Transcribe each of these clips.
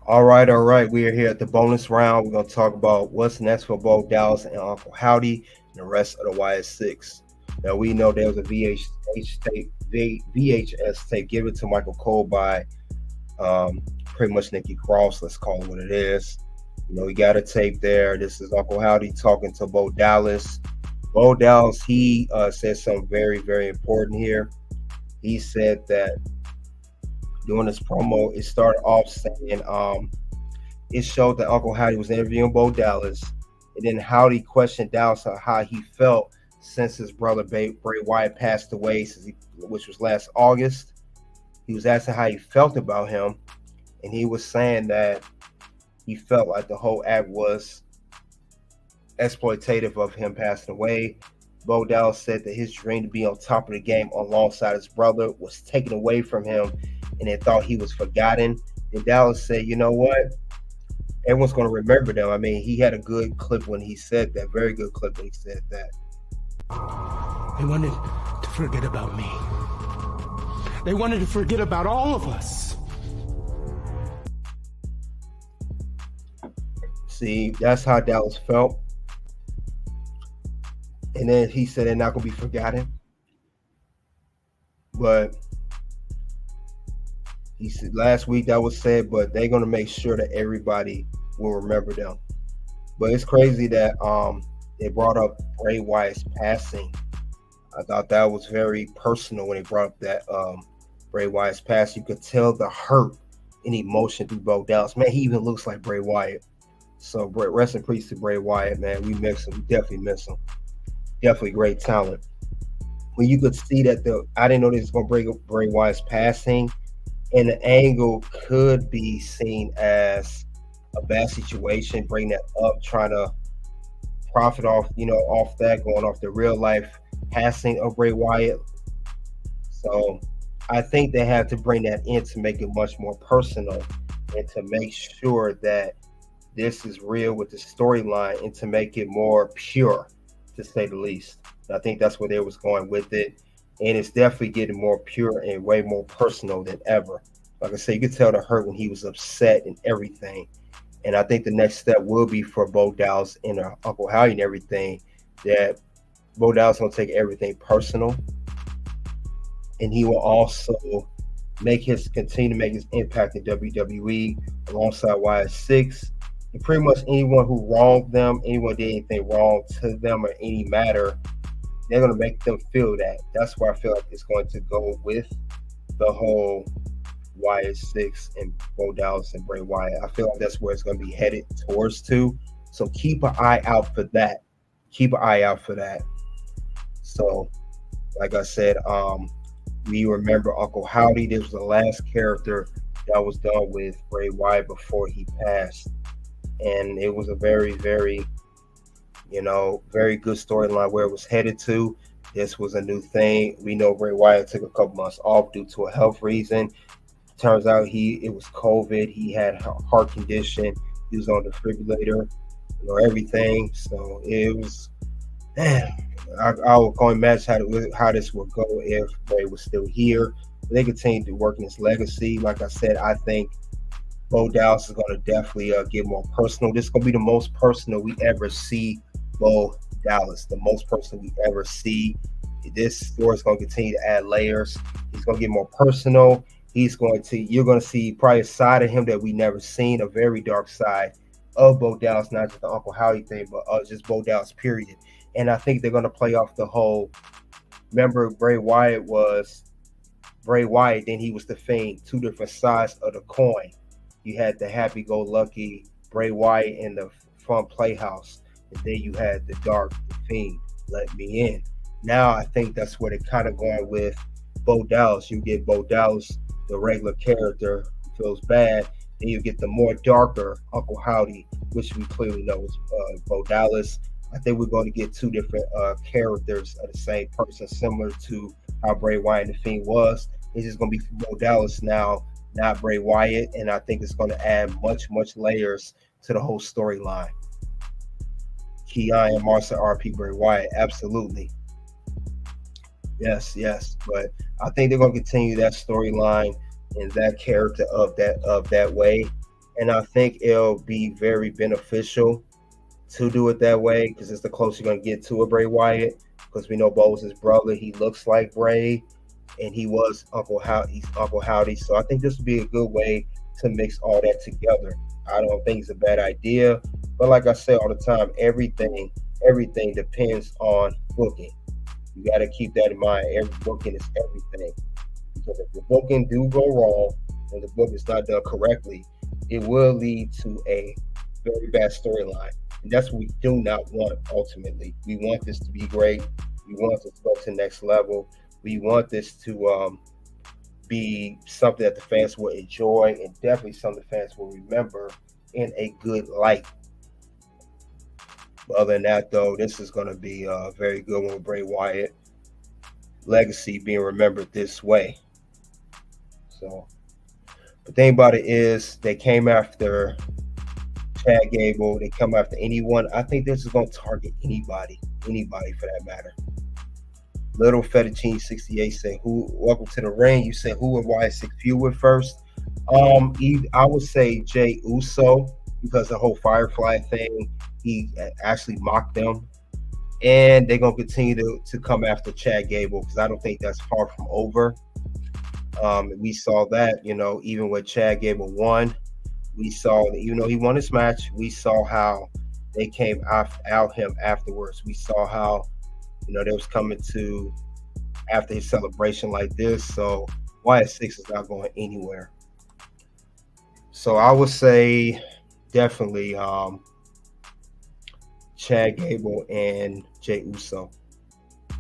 All right. We are here at the bonus round. We're gonna talk about what's next for Bo Dallas and Uncle Howdy and the rest of the YS6. Now we know there was a VHS tape given to Michael Cole by pretty much Nikki Cross. Let's call it what it is. We got a tape there. This is Uncle Howdy talking to Bo Dallas. Bo Dallas, he said something very, very important here. He said that during this promo, it started off saying it showed that Uncle Howdy was interviewing Bo Dallas, and then Howdy questioned Dallas on how he felt since his brother Bray Wyatt passed away, which was last August. He was asking how he felt about him, and he was saying that he felt like the whole act was exploitative of him passing away. Bo Dallas said that his dream to be on top of the game alongside his brother was taken away from him, and they thought he was forgotten. And Dallas said, you know what? Everyone's going to remember them. I mean, he had a good clip when he said that, very good clip when he said that. They wanted to forget about me. They wanted to forget about all of us. See, that's how Dallas felt. And then he said they're not going to be forgotten. But he said last week that was said, but they're going to make sure that everybody will remember them. But it's crazy that they brought up Bray Wyatt's passing. I thought that was very personal when they brought up that Bray Wyatt's passing. You could tell the hurt and emotion through Bo Dallas. Man, he even looks like Bray Wyatt. So rest in peace to Bray Wyatt, man. We miss him. We definitely miss him. Definitely great talent. When you could see that I didn't know this was going to bring up Bray Wyatt's passing, and the angle could be seen as a bad situation, bring that up, trying to profit off that, going off the real life passing of Bray Wyatt. So I think they have to bring that in to make it much more personal and to make sure that this is real with the storyline and to make it more pure, to say the least. And I think that's where they was going with it. And it's definitely getting more pure and way more personal than ever. Like I said, you could tell the hurt when he was upset and everything. And I think the next step will be for Bo Dallas and Uncle Howdy and everything, that Bo Dallas going to take everything personal. And he will also continue to make his impact in WWE alongside YS6. And pretty much anyone who wronged them, anyone did anything wrong to them or any matter, they're going to make them feel that. That's where I feel like it's going to go with the whole YS6 and Bo Dallas and Bray Wyatt. I feel like that's where it's going to be headed towards to. So keep an eye out for that. Keep an eye out for that. So, like I said, we remember Uncle Howdy. This was the last character that was done with Bray Wyatt before he passed. And it was a very, very, very good storyline where it was headed to. This was a new thing. We know Bray Wyatt took a couple months off due to a health reason. Turns out it was COVID. He had a heart condition. He was on the defibrillator, everything. So it was, man, I was going to imagine how this would go if Bray was still here. They continue to work in his legacy. Like I said, I think Bo Dallas is going to definitely get more personal. This is going to be the most personal we ever see Bo Dallas, the most personal we ever see. This story is going to continue to add layers. He's going to get more personal. You're going to see probably a side of him that we never seen, a very dark side of Bo Dallas, not just the Uncle Howdy thing, but just Bo Dallas, period. And I think they're going to play off the whole, remember Bray Wyatt, then he was the Fiend, two different sides of the coin. You had the happy-go-lucky Bray Wyatt in the fun playhouse, and then you had the dark Fiend, let me in. Now I think that's where they're kind of going with Bo Dallas. You get Bo Dallas, the regular character who feels bad, then you get the more darker Uncle Howdy, which we clearly know is Bo Dallas. I think we're going to get two different characters of the same person, similar to how Bray Wyatt and the Fiend was. It's just going to be Bo Dallas now, not Bray Wyatt, and I think it's going to add much, much layers to the whole storyline. Keon and Marcia RP Bray Wyatt, absolutely. Yes. But I think they're going to continue that storyline and that character of that way. and I think it'll be very beneficial to do it that way because it's the closest you're gonna get to a Bray Wyatt. Because we know Bo's his brother, he looks like Bray, and he was He's Uncle Howdy. So I think this would be a good way to mix all that together. I don't think it's a bad idea, but like I say all the time, everything depends on booking. You got to keep that in mind. Every booking is everything. Because if the booking do go wrong and the book is not done correctly, it will lead to a very bad storyline. And that's what we do not want ultimately. We want this to be great. We want this to go to the next level. We want this to be something that the fans will enjoy and definitely something the fans will remember in a good light. But other than that, though, this is going to be a very good one with Bray Wyatt. Legacy being remembered this way. So, the thing about it is they came after Chad Gable. They come after anyone. I think this is going to target anybody for that matter. Little Fettuccine 68 said, "Who? Welcome to the ring." You said who and why 6 feud with first. I would say Jay Uso because the whole Firefly thing. He actually mocked them, and they're gonna continue to come after Chad Gable because I don't think that's far from over. We saw that, even when Chad Gable won, we saw that, he won his match. We saw how they came out him afterwards. We saw how, they was coming to after his celebration like this. So Wyatt 6 is not going anywhere. So I would say definitely Chad Gable and Jay Uso.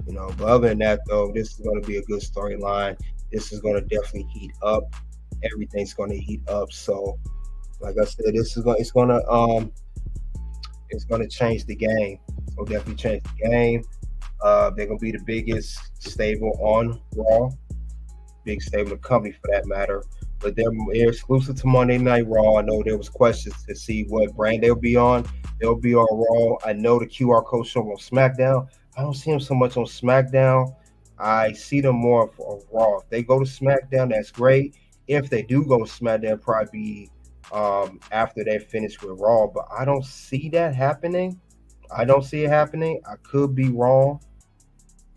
But other than that, though, this is going to be a good storyline. This is going to definitely heat up. Everything's going to heat up. So, like I said, it's going to change the game. It's going to definitely change the game. They're going to be the biggest stable on Raw, big stable of company for that matter. But they're exclusive to Monday Night Raw. I know there was questions to see what brand they'll be on. They'll be on Raw. I know the QR code show on SmackDown. I don't see them so much on SmackDown. I see them more on Raw. If they go to SmackDown, that's great. If they do go to SmackDown, probably be after they finish with Raw. But I don't see that happening. I don't see it happening. I could be wrong.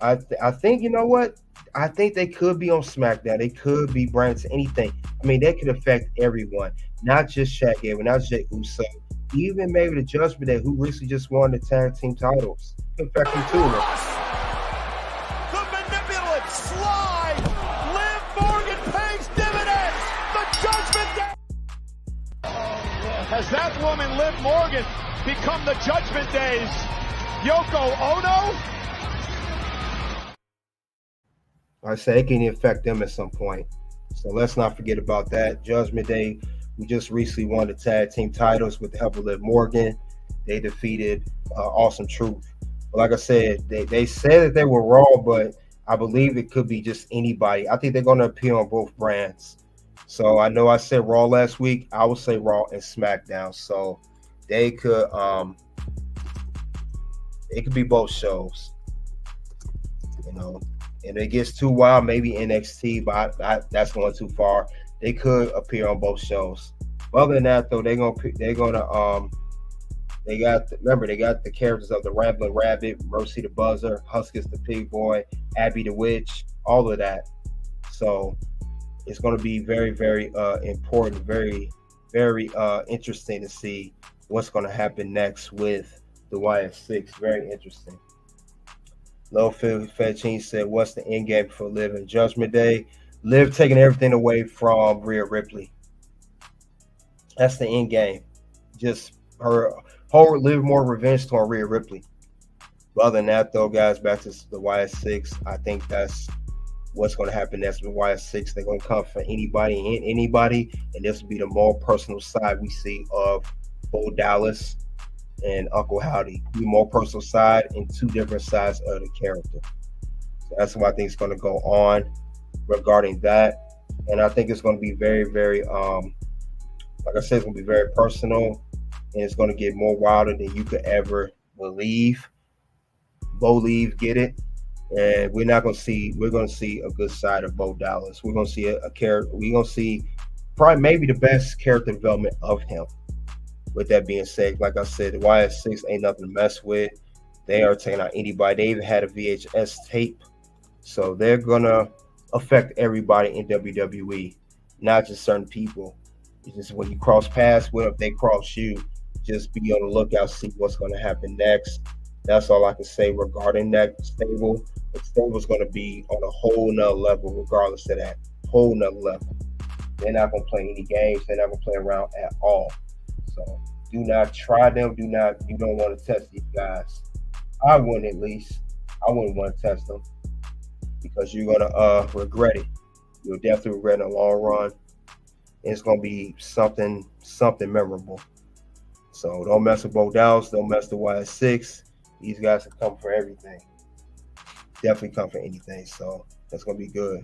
I think, you know what? I think they could be on SmackDown. They could be branded to anything. I mean, that could affect everyone, not just Shaq Gable, not just Jey Uso, even maybe the Judgment Day, who recently just won the tag team titles. Could affect them too. The manipulative slide. Liv Morgan pays dividends. The Judgment Day. Has that woman, Liv Morgan, become the Judgment Day's Yoko Ono? I say it can affect them at some point. So let's not forget about that. Judgment Day, we just recently won the tag team titles with the help of Liv Morgan. They defeated Awesome Truth. But like I said, they said that they were Raw, but I believe it could be just anybody. I think they're going to appear on both brands. So I know I said Raw last week. I would say Raw and SmackDown. So they could it could be both shows. And it gets too wild, maybe NXT, but that's going too far. They could appear on both shows. Other than that, though, they got the characters of the Rambling Rabbit, Mercy the Buzzer, Huskus the Pig Boy, Abby the Witch, all of that. So it's going to be very, very important, very, very interesting to see what's going to happen next with the YS6. Very interesting. Low Fetching said, "What's the end game for Liv and Judgment Day?" Liv taking everything away from Rhea Ripley. That's the end game. Just her Liv more revenge to Rhea Ripley. But other than that, though, guys, back to the YS6. I think that's what's going to happen next with YS6. They're going to come for anybody and anybody, and this will be the more personal side we see of Bo Dallas and Uncle Howdy. The more personal side and two different sides of the character. So that's what I think is going to go on regarding that. And I think it's going to be very, very, like I said, it's going to be very personal, and it's going to get more wilder than you could ever believe. Get it? And we're going to see a good side of Bo Dallas. We're going to see a character. We're going to see probably maybe the best character development of him. With that being said, like I said, the YS6 ain't nothing to mess with. They are taking out anybody. They even had a VHS tape. So they're gonna affect everybody in WWE, not just certain people. It's just when you cross paths with them, if they cross you, just be on the lookout, see what's gonna happen next. That's all I can say regarding that stable. The stable's gonna be on a whole nother level, regardless of that. Whole nother level. They're not gonna play any games, they're not gonna play around at all. So do not try them. You don't want to test these guys. I wouldn't, at least. I wouldn't want to test them because you're gonna regret it. You'll definitely regret it in the long run. It's gonna be something memorable. So don't mess with Bo Dallas, don't mess with YS6. These guys can come for everything. Definitely come for anything. So that's gonna be good.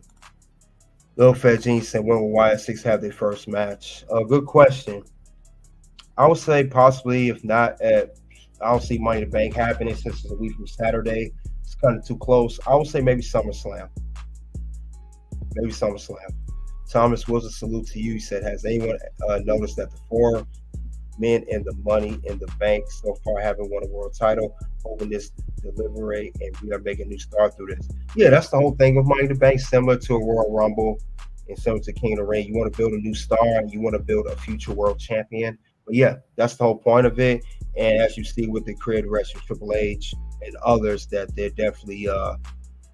Lil Fat Gene said, when will YS6 have their first match? Good question. I would say possibly, if not I don't see Money in the Bank happening since it's a week from Saturday. It's kind of too close. I would say maybe SummerSlam. Maybe SummerSlam. Thomas Wilson, salute to you. He said, has anyone noticed that the four men in the Money in the Bank so far haven't won a world title? Hoping this deliberate and we are making a new start through this. Yeah, that's the whole thing with Money in the Bank, similar to a Royal Rumble and similar to King of the Ring. You want to build a new star and you want to build a future world champion. But yeah, that's the whole point of it. And as you see with the creative director Triple H and others, that they're definitely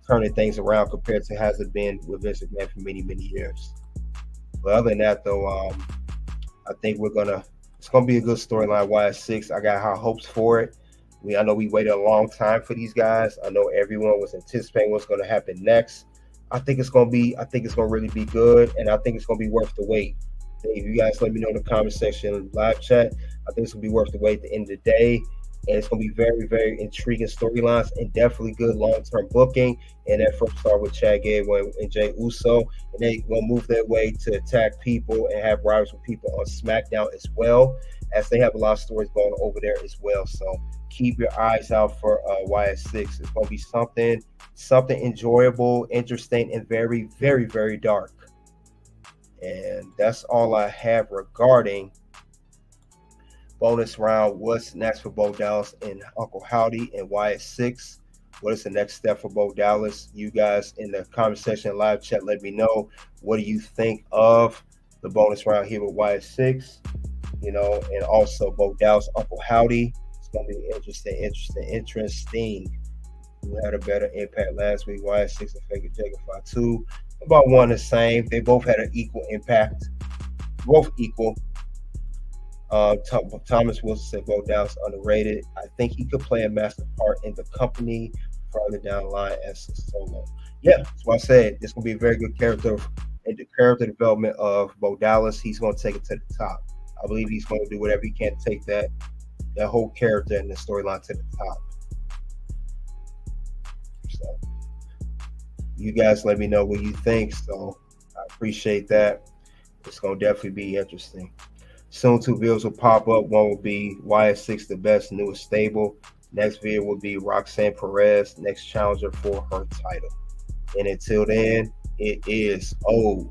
turning things around compared to has it been with Vince McMahon for many, many years. But other than that, though, I think it's gonna be a good storyline. YS6, I got high hopes for it. I know we waited a long time for these guys. I know everyone was anticipating what's gonna happen next. I think it's gonna really be good, and I think it's gonna be worth the wait. If you guys let me know in the comment section, live chat, I think it's gonna be worth the wait at the end of the day. And it's gonna be very, very intriguing storylines and definitely good long-term booking. And that first start with Chad Gable and Jey Uso, and they gonna move their way to attack people and have rivals with people on SmackDown as well, as they have a lot of stories going over there as well. So keep your eyes out for YS6. It's gonna be something enjoyable, interesting, and very, very, very dark. And that's all I have regarding bonus round. What's next for Bo Dallas and Uncle Howdy and YS6? What is the next step for Bo Dallas? You guys in the comment section, live chat, let me know. What do you think of the bonus round here with YS6? And also Bo Dallas, Uncle Howdy. It's going to be interesting. Who had a better impact last week? YS6 and Faker Jacob 5-2. About one the same. They both had an equal impact. Both equal. Thomas Wilson said Bo Dallas underrated. I think he could play a massive part in the company further down the line as a solo. Yeah, that's what I said. This going to be a very good character and the character development of Bo Dallas. He's going to take it to the top. I believe he's going to do whatever he can to take that whole character and the storyline to the top. So you guys let me know what you think. So I appreciate that. It's going to definitely be interesting. Soon 2 videos will pop up. One will be YS6, the best, newest stable. Next video will be Roxanne Perez, next challenger for her title. And until then, it is OUNT.